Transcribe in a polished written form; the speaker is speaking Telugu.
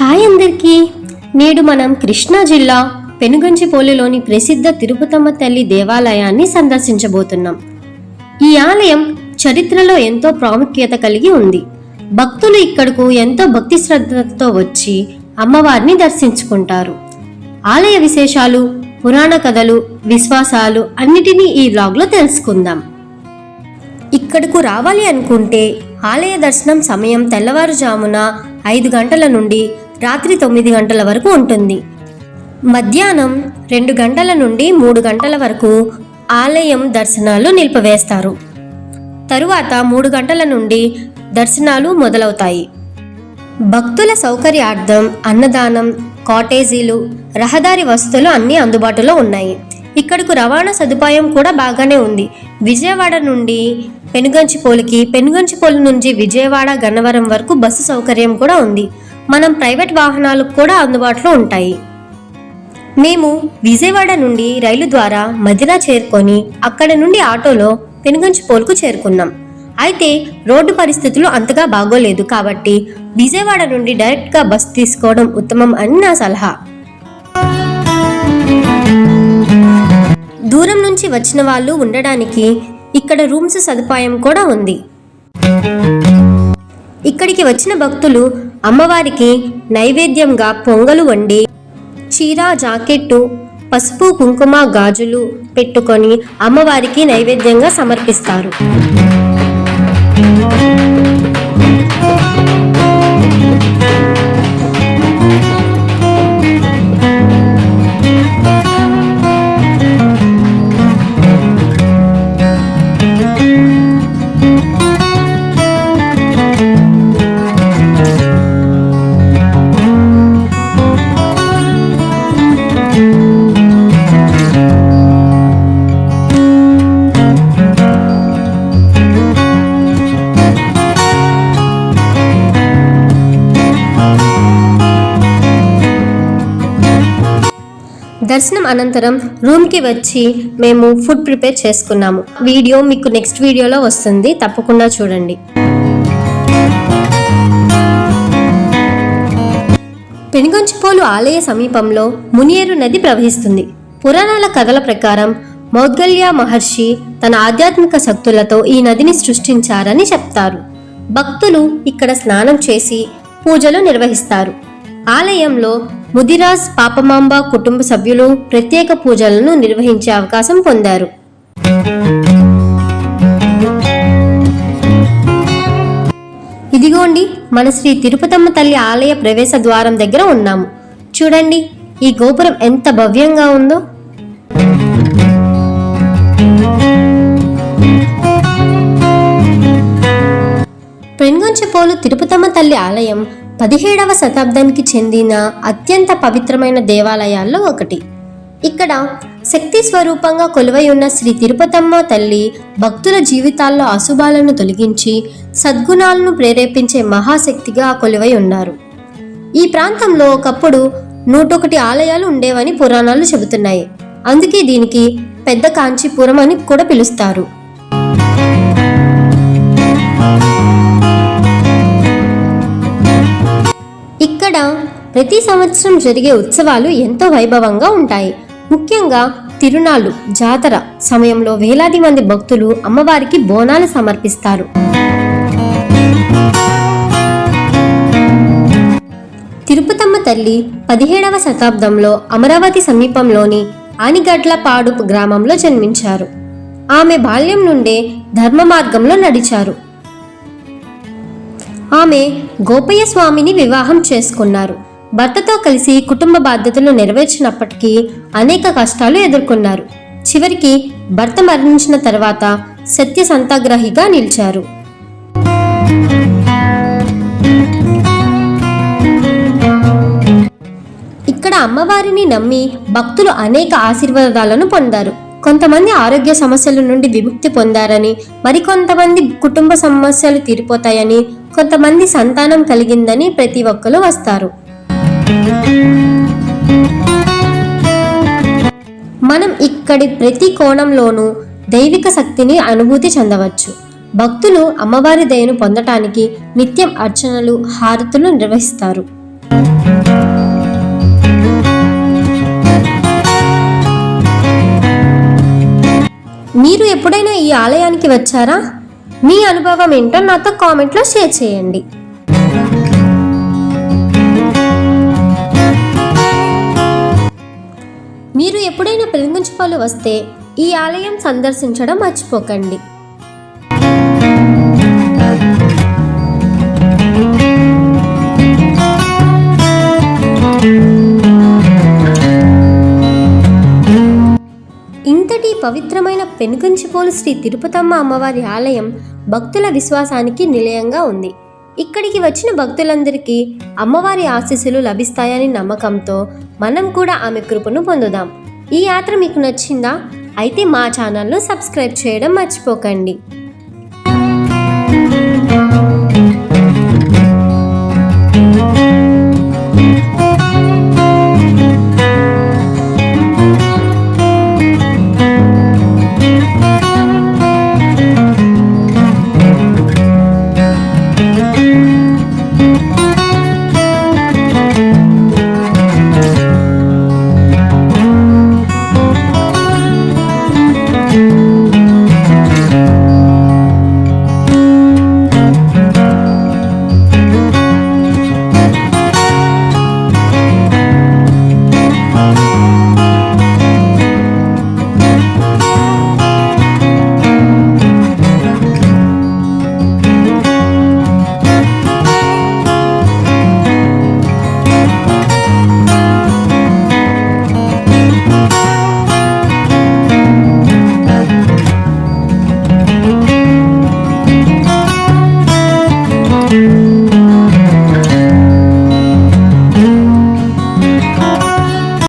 హాయ్ అందరికీ. నేడు మనం కృష్ణా జిల్లా పెనుగంచిప్రోలులోని ప్రసిద్ధ తిరుపతమ్మ తల్లి దేవాలయాన్ని సందర్శించబోతున్నాం. ఈ ఆలయం చరిత్రలో ఎంతో ప్రాముఖ్యత కలిగి ఉంది. భక్తులు ఇక్కడకు ఎంతో భక్తి శ్రద్ధతో వచ్చి అమ్మవారిని దర్శించుకుంటారు. ఆలయ విశేషాలు, పురాణ కథలు, విశ్వాసాలు అన్నిటినీ ఈ వ్లాగ్లో తెలుసుకుందాం. ఇక్కడకు రావాలి అనుకుంటే ఆలయ దర్శనం సమయం తెల్లవారుజామున 5 గంటల నుండి రాత్రి 9 గంటల వరకు ఉంటుంది. మధ్యాహ్నం 2 గంటల నుండి 3 గంటల వరకు ఆలయం దర్శనాలు నిలిపివేస్తారు. తరువాత 3 గంటల నుండి దర్శనాలు మొదలవుతాయి. భక్తుల సౌకర్యార్థం అన్నదానం, కాటేజీలు, రహదారి వసతులు అన్నీ అందుబాటులో ఉన్నాయి. ఇక్కడకు రవాణా సదుపాయం కూడా బాగానే ఉంది. విజయవాడ నుండి పెనుగంచిప్రోలుకి, పెనుగంచిప్రోలు నుంచి విజయవాడ, గన్నవరం వరకు బస్సు సౌకర్యం కూడా ఉంది. మనం ప్రైవేట్ వాహనాలు కూడా అందుబాటులో ఉంటాయి. మేము విజయవాడ నుండి రైలు ద్వారా మదిరా చేరుకొని అక్కడి నుండి ఆటోలో పెనుగంచిప్రోలుకు చేరుకున్నాం. అయితే రోడ్డు పరిస్థితులు అంతగా బాగోలేదు కాబట్టి విజయవాడ నుండి డైరెక్ట్గా బస్సు తీసుకోవడం ఉత్తమం అని నా సలహా. దూరం నుంచి వచ్చిన వాళ్ళు ఉండడానికి ఇక్కడ రూమ్స్ సదుపాయం కూడా ఉంది. ఇక్కడికి వచ్చిన భక్తులు అమ్మవారికి నైవేద్యంగా పొంగలు వండి చీర, జాకెట్టు, పసుపు, కుంకుమ, గాజులు పెట్టుకొని అమ్మవారికి నైవేద్యంగా సమర్పిస్తారు. దర్శనం అనంతరం రూమ్కి వచ్చి మేము ఫుడ్ ప్రిపేర్ చేసుకున్నాము. వీడియో మీకు నెక్స్ట్ వీడియోలో వస్తుంది, తప్పకుండా చూడండి. పెనుగంచిప్రోలు ఆలయ సమీపంలో మునియేరు నది ప్రవహిస్తుంది. పురాణాల కథల ప్రకారం మౌద్గల్య మహర్షి తన ఆధ్యాత్మిక శక్తులతో ఈ నదిని సృష్టించారని చెప్తారు. భక్తులు ఇక్కడ స్నానం చేసి పూజలు నిర్వహిస్తారు. ఆలయంలో ముదిరాజ్ పాపమాంబ కుటుంబ సభ్యులు ప్రత్యేక పూజలను నిర్వహించే అవకాశం పొందారు. ఇదిగోండి, మన శ్రీ తిరుపతమ్మ తల్లి ఆలయ ప్రవేశ ద్వారం దగ్గర ఉన్నాము. చూడండి, ఈ గోపురం ఎంత భవ్యంగా ఉందో. పెనుగంచిప్రోలు తిరుపతమ్మ తల్లి ఆలయం 17వ శతాబ్దానికి చెందిన అత్యంత పవిత్రమైన దేవాలయాల్లో ఒకటి. ఇక్కడ శక్తి స్వరూపంగా కొలువై ఉన్న శ్రీ తిరుపతమ్మ తల్లి భక్తుల జీవితాల్లో అశుభాలను తొలగించి సద్గుణాలను ప్రేరేపించే మహాశక్తిగా కొలువై ఉన్నారు. ఈ ప్రాంతంలో ఒకప్పుడు 101 ఆలయాలు ఉండేవని పురాణాలు చెబుతున్నాయి. అందుకే దీనికి పెద్ద కాంచీపురం అని కూడా పిలుస్తారు. ఇక్కడ ప్రతి సంవత్సరం జరిగే ఉత్సవాలు ఎంతో వైభవంగా ఉంటాయి. ముఖ్యంగా తిరునాళ్ళు, జాతర సమయంలో వేలాది మంది భక్తులు అమ్మవారికి బోనాలు సమర్పిస్తారు. తిరుపతమ్మ తల్లి 17వ శతాబ్దంలో అమరావతి సమీపంలోని ఆనిగడ్లపాడు గ్రామంలో జన్మించారు. ఆమె బాల్యం నుండే ధర్మ మార్గంలో నడిచారు. ఆమె గోపయ్య స్వామిని వివాహం చేసుకున్నారు. భర్తతో కలిసి కుటుంబ బాధ్యతలు నెరవేర్చినప్పటికీ అనేక కష్టాలు ఎదుర్కొన్నారు. చివరికి భర్త మరణించిన తర్వాత సత్య సంతాగ్రహిగా నిలిచారు. ఇక్కడ అమ్మవారిని నమ్మి భక్తులు అనేక ఆశీర్వాదాలను పొందారు. కొంతమంది ఆరోగ్య సమస్యల నుండి విముక్తి పొందారని, మరికొంతమంది కుటుంబ సమస్యలు తీరిపోతాయని, కొంతమంది సంతానం కలిగిందని ప్రతి ఒక్కరు వస్తారు. మనం ఇక్కడి ప్రతి కోణంలోనూ దైవిక శక్తిని అనుభూతి చెందవచ్చు. భక్తులు అమ్మవారి దయను పొందటానికి నిత్యం అర్చనలు, హారతులు నిర్వహిస్తారు. మీరు ఎప్పుడైనా ఈ ఆలయానికి వచ్చారా? మీ అనుభవం ఏంటో నాతో కామెంట్లో షేర్ చేయండి. మీరు ఎప్పుడైనా పెనుగంచిప్రోలు వస్తే ఈ ఆలయం సందర్శించడం మర్చిపోకండి. ఇంతటి పవిత్రమైన పెనుగంచిప్రోలు శ్రీ తిరుపతమ్మ అమ్మవారి ఆలయం భక్తుల విశ్వాసానికి నిలయంగా ఉంది. ఇక్కడికి వచ్చిన భక్తులందరికీ అమ్మవారి ఆశీస్సులు లభిస్తాయని నమ్మకంతో మనం కూడా ఆమె కృపను పొందుదాం. ఈ యాత్ర మీకు నచ్చిందా? అయితే మా ఛానల్ను సబ్స్క్రైబ్ చేయడం మర్చిపోకండి.